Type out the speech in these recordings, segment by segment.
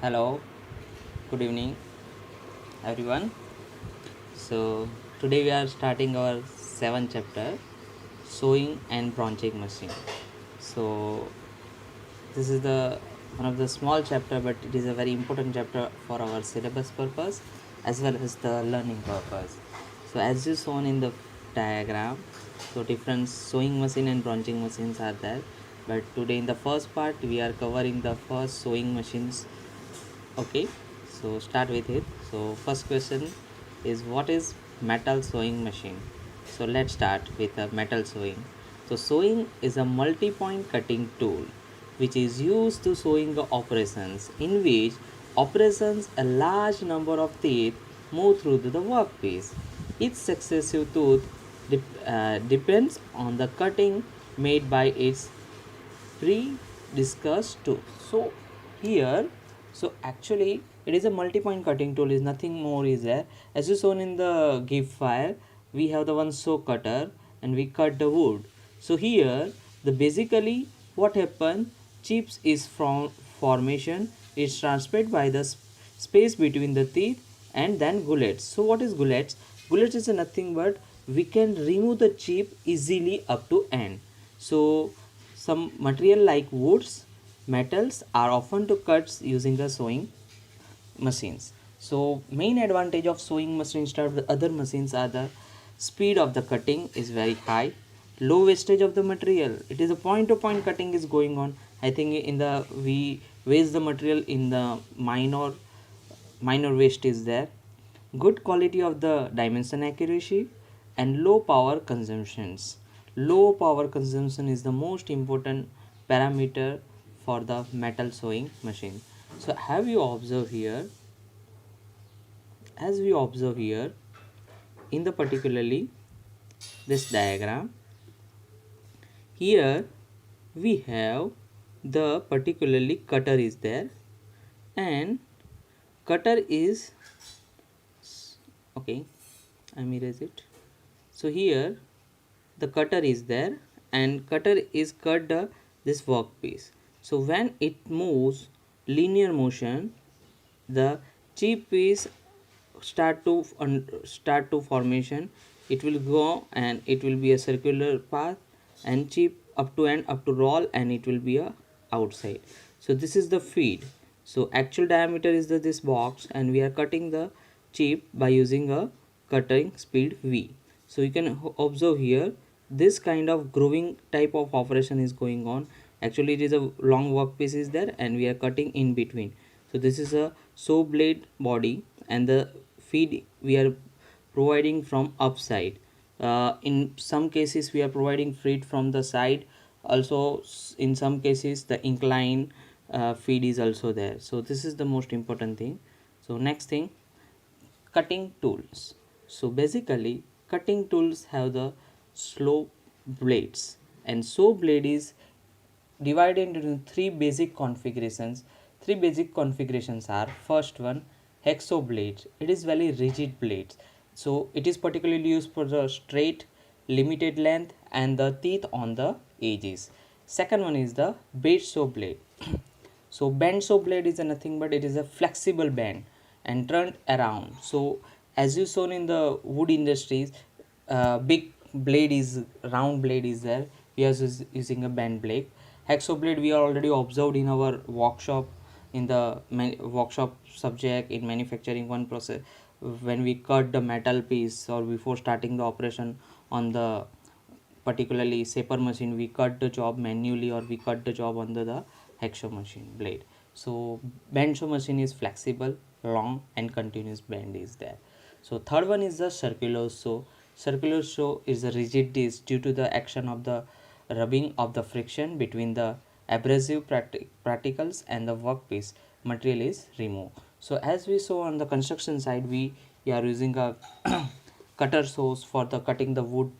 Hello, good evening, everyone. So, today we are starting our seventh chapter, sewing and branching machine. So, this is the one of the small chapter, but it is a very important chapter for our syllabus purpose as well as the learning purpose. So, as you shown in the diagram, so different sewing machine and branching machines are there. But today in the first part, we are covering the first sewing machines. Okay, so start with it. So first question is, what is metal sewing machine? So let's start with a metal sewing. So sewing is a multi-point cutting tool which is used to sewing operations, in which operations a large number of teeth move through the workpiece. Each successive tooth depends on the cutting made by its pre-discussed tool. So here, so actually it is a multi-point cutting tool, is nothing more is there. As you shown in the GIF file, we have the one saw cutter and we cut the wood. So here the basically what happen, chips is from formation is transferred by the space between the teeth and then gullets. So what is gullets? Gullets is nothing but we can remove the chip easily up to end. So some material like woods, metals are often to cut using the sewing machines. So main advantage of sewing machine instead of the other machines are the speed of the cutting is very high, low wastage of the material. It is a point to point cutting is going on. I think in the we waste the material in the minor waste is there. Good quality of the dimension accuracy and low power consumptions. Low power consumption is the most important parameter for the metal sewing machine. So have you observed here, as we observe here in the particularly this diagram, here we have the particularly cutter is there, and cutter is okay, I'm erase it. So here the cutter is there and cutter is cut this workpiece. So when it moves linear motion, the chip piece start to formation. It will go and it will be a circular path and chip up to end up to roll and it will be a outside. So this is the feed. So actual diameter is this box and we are cutting the chip by using a cutting speed V. So you can observe here this kind of grooving type of operation is going on. Actually it is a long workpiece is there and we are cutting in between. So this is a saw blade body and the feed we are providing from upside. In some cases we are providing feed from the side, also in some cases the incline feed is also there. So this is the most important thing. So next thing, cutting tools. So basically cutting tools have the slow blades, and so blade is divided into three basic configurations are, first one, hexo blade. It is very rigid blades, so it is particularly used for the straight limited length and the teeth on the edges. Second one is the bait saw blade. So bend saw blade is nothing but it is a flexible bend and turned around. So as you shown in the wood industries, big blade is round blade is there. We are using a bend blade. Hexo blade we are already observed in our workshop, in the workshop subject in manufacturing one process, when we cut the metal piece or before starting the operation on the particularly saper machine, we cut the job manually or we cut the job under the hexo machine blade. So bend saw machine is flexible, long and continuous bend is there. So third one is the circular saw. Circular saw is a rigid disc due to the action of the rubbing of the friction between the abrasive particles and the workpiece, material is removed. So as we saw on the construction side, we are using a cutter saws for the cutting the wood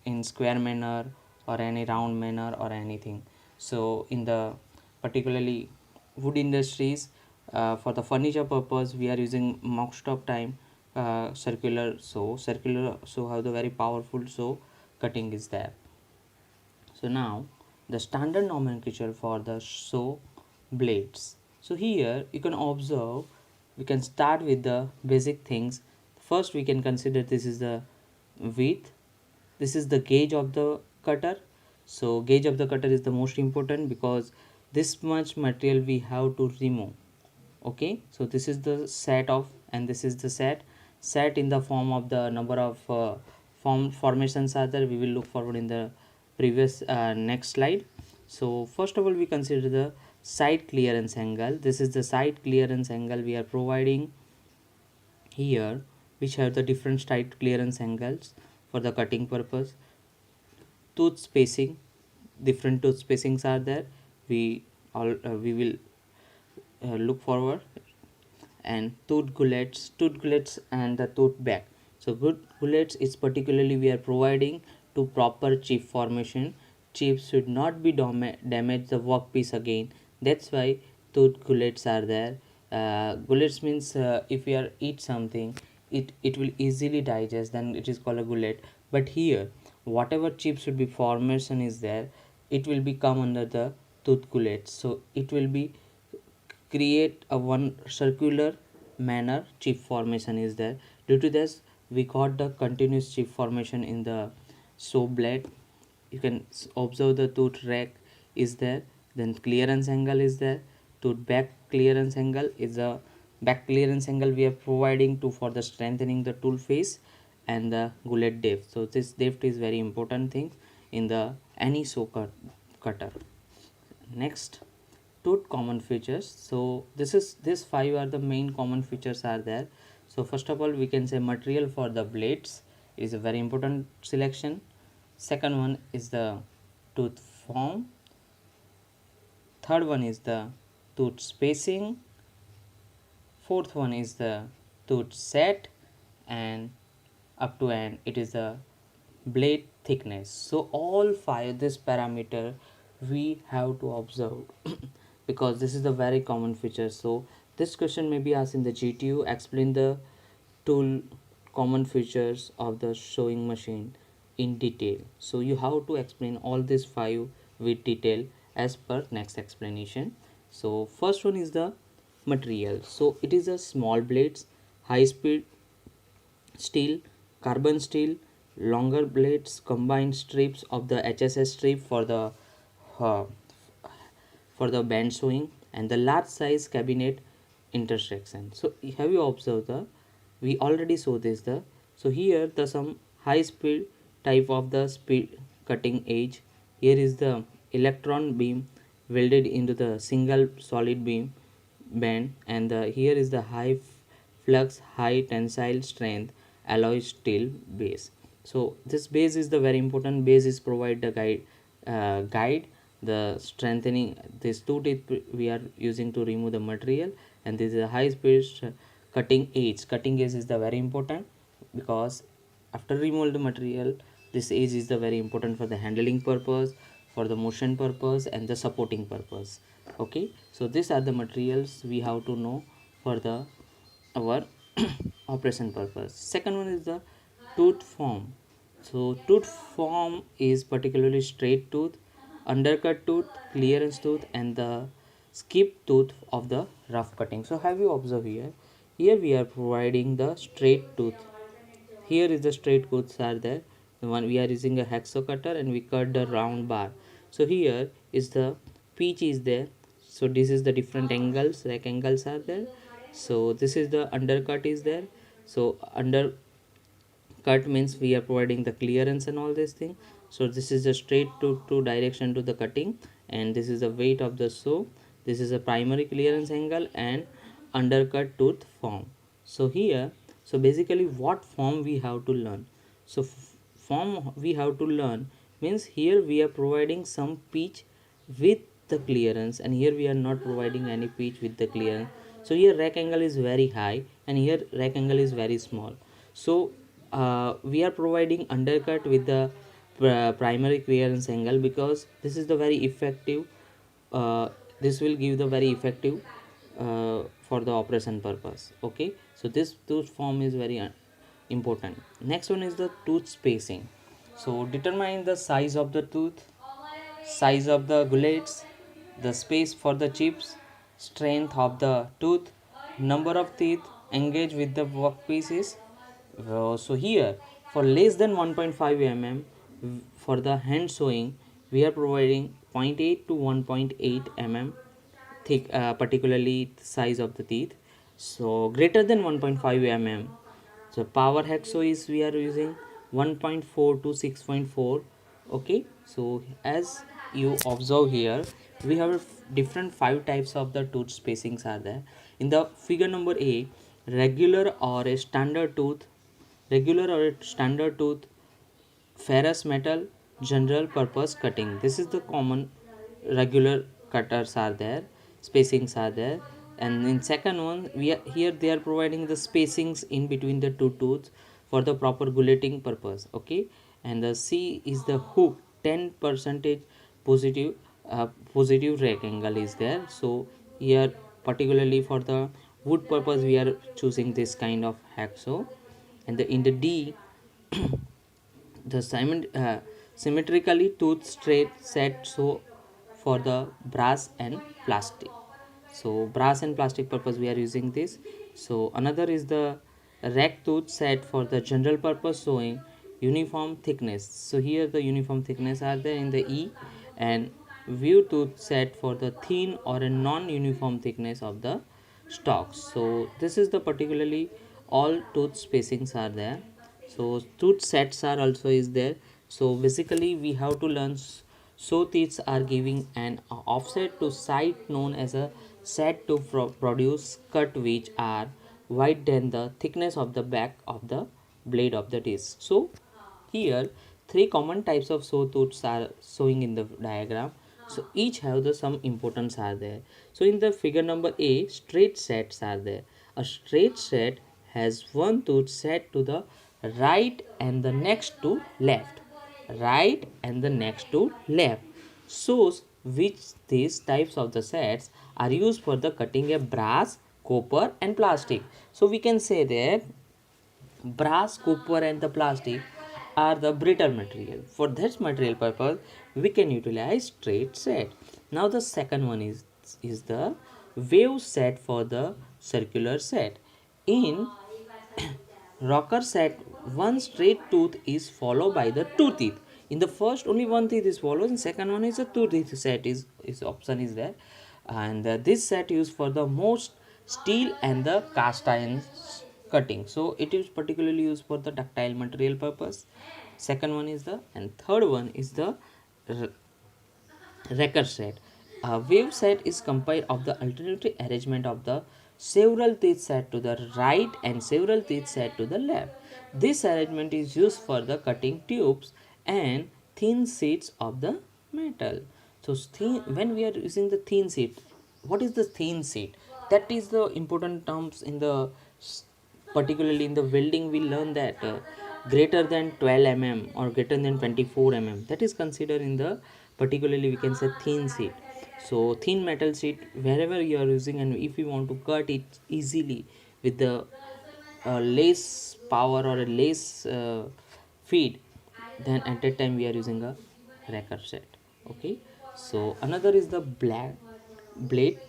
in square manner or any round manner or anything. So in the particularly wood industries, for the furniture purpose we are using most of time circular saw have the very powerful saw cutting is there. So now the standard nomenclature for the saw blades. So here you can observe, we can start with the basic things. First we can consider this is the width, this is the gauge of the cutter. So gauge of the cutter is the most important because this much material we have to remove. Okay, so this is the set of, and this is the set in the form of the number of formations are there. We will look forward in the previous next slide. So first of all we consider the side clearance angle. This is the side clearance angle we are providing here, which have the different side clearance angles for the cutting purpose. Tooth spacing, different tooth spacings are there. We will look forward. And tooth gullets and the tooth back. So good gullets is particularly we are providing to proper chip formation. Chips should not be damage the workpiece again. That's why tooth gullets are there. Gullets means if we are eat something, it will easily digest, then it is called a gullet. But here whatever chip should be formation is there, it will be come under the tooth gullet. So it will be create a one circular manner chip formation is there. Due to this we got the continuous chip formation in the saw blade. You can observe the tooth rack is there, then clearance angle is there. Tooth back clearance angle is a back clearance angle we are providing to for the strengthening the tool face. And the gullet depth, so this depth is very important thing in the any cutter. Next, tooth common features. So this five are the main common features are there. So first of all we can say material for the blades is a very important selection. Second one is the tooth form. Third one is the tooth spacing. Fourth one is the tooth set, and up to end it is the blade thickness. So all five this parameter we have to observe because this is the very common feature. So this question may be asked in the GTU. Explain the tool common features of the sewing machine in detail. So you have to explain all these five with detail as per next explanation. So first one is the material. So it is a small blades, high speed steel, carbon steel, longer blades, combined strips of the HSS strip uh, for the band sewing, and the large size cabinet intersection. So have you observed the, we already saw this the, so here the some high speed type of the speed cutting edge. Here is the electron beam welded into the single solid beam band, and here is the high flux high tensile strength alloy steel base. So this base is the very important. Base is provide the guide the strengthening this two teeth we are using to remove the material. And this is a high speed cutting edge. Cutting edge is the very important because after remove the material, this edge is the very important for the handling purpose, for the motion purpose, and the supporting purpose. Okay, so these are the materials we have to know for the our operation purpose. Second one is the tooth form. So tooth form is particularly straight tooth, undercut tooth, clearance tooth, and the skip tooth of the rough cutting. So have you observed here? Here we are providing the straight tooth. Here is the straight tooths are there. The one we are using a hacksaw cutter and we cut the round bar. So here is the pitch is there. So this is the different angles, like angles are there. So this is the undercut is there. So undercut means we are providing the clearance and all this thing. So this is a straight to direction to the cutting, and this is the weight of the saw. This is a primary clearance angle and undercut tooth form. So here, so basically what form we have to learn. So form we have to learn means here we are providing some pitch with the clearance, and here we are not providing any pitch with the clearance. So here rack angle is very high and here rack angle is very small. So we are providing undercut with the primary clearance angle because this is the very effective. This will give the very effective for the operation purpose. Okay, so this tooth form is very important. Next one is the tooth spacing. So determine the size of the tooth, size of the gullets, the space for the chips, strength of the tooth, number of teeth engaged with the workpieces. So here for less than 1.5 mm for the hand sewing, we are providing 0.8 to 1.8 mm thick, particularly the size of the teeth. So greater than 1.5 mm. So power hacksaw is we are using 1.4 to 6.4. Okay, so as you observe here, we have different five types of the tooth spacings are there. In the figure number A, regular or a standard tooth, regular or a standard tooth, ferrous metal, general purpose cutting. This is the common regular cutters are there, spacings are there. And in second one, we are here they are providing the spacings in between the two tooths for the proper gulating purpose. Okay, and the C is the hook, 10 percentage positive, positive rectangle is there. So here particularly for the wood purpose we are choosing this kind of hacksaw. And in the D, the symmetrically tooth straight set so for the brass and plastic. So brass and plastic purpose we are using this. So another is the rack tooth set for the general purpose sewing, uniform thickness. So here the uniform thickness are there in the E. And view tooth set for the thin or a non-uniform thickness of the stalks. So this is the particularly all tooth spacings are there. So tooth sets are also is there. So basically we have to learn so teeth are giving an offset to side known as a set to produce cut which are wide than the thickness of the back of the blade of the disc. So here three common types of sawtooths are showing in the diagram. So each have the some importance are there. So in the figure number A, straight sets are there. A straight set has one tooth set to the right and the next to left, right and the next to left. Shows which these types of the sets are used for the cutting a brass, copper and plastic. So we can say that brass, copper and the plastic are the brittle material. For that material purpose we can utilize straight set. Now the second one is the wave set for the circular set. In rocker set, one straight tooth is followed by the two teeth. In the first only one teeth is followed, and second one is a two teeth set is option is there. And this set used for the most steel and the cast iron cutting. So it is particularly used for the ductile material purpose. Second one is the, and third one is the record set. A wave set is comprised of the alternative arrangement of the several teeth set to the right and several teeth set to the left. This arrangement is used for the cutting tubes and thin sheets of the metal. So when we are using the thin sheet, what is the thin sheet? That is the important terms in the particularly in the welding we learn that greater than 12 mm or greater than 24 mm, that is considered in the particularly we can say thin sheet. So thin metal sheet wherever you are using, and if you want to cut it easily with the less power or a less feed, then at that time we are using a record set. Okay, so another is the black blade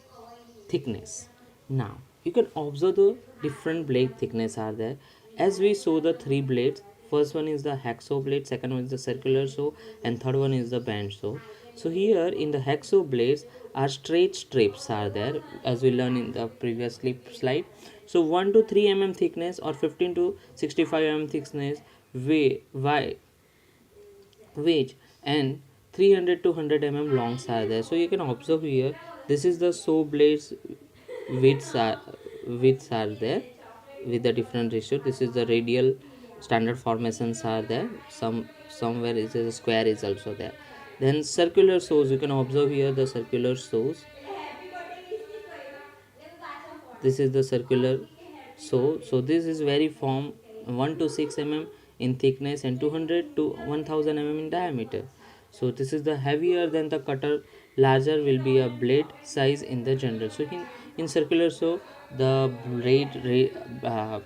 thickness. Now you can observe the different blade thickness are there. As we saw the three blades, first one is the hacksaw blade, second one is the circular saw, and third one is the band saw. So here in the hacksaw blades are straight strips are there, as we learned in the previous slide. So 1 to 3 mm thickness or 15 to 65 mm thickness wedge and 300 to 100 mm longs are there. So you can observe here, this is the saw blades widths are there with the different ratio. This is the radial standard formations are there, somewhere is a square is also there. Then circular saws, you can observe here the circular saws. This is the circular so this is very form 1 to 6 mm in thickness and 200 to 1000 mm in diameter. So this is the heavier than the cutter, larger will be a blade size in the general. So in circular so the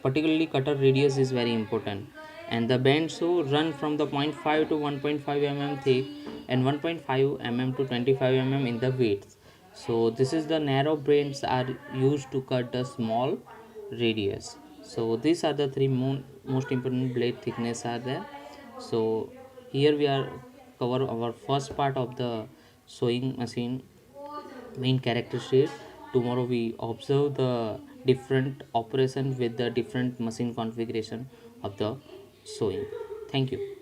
particularly cutter radius is very important, and the bend so run from the 0.5 to 1.5 mm thick and 1.5 mm to 25 mm in the width. So this is the narrow blades are used to cut the small radius. So these are the three most important blade thickness are there. So here we are cover our first part of the sewing machine main characteristic. Tomorrow we observe the different operation with the different machine configuration of the sewing. Thank you.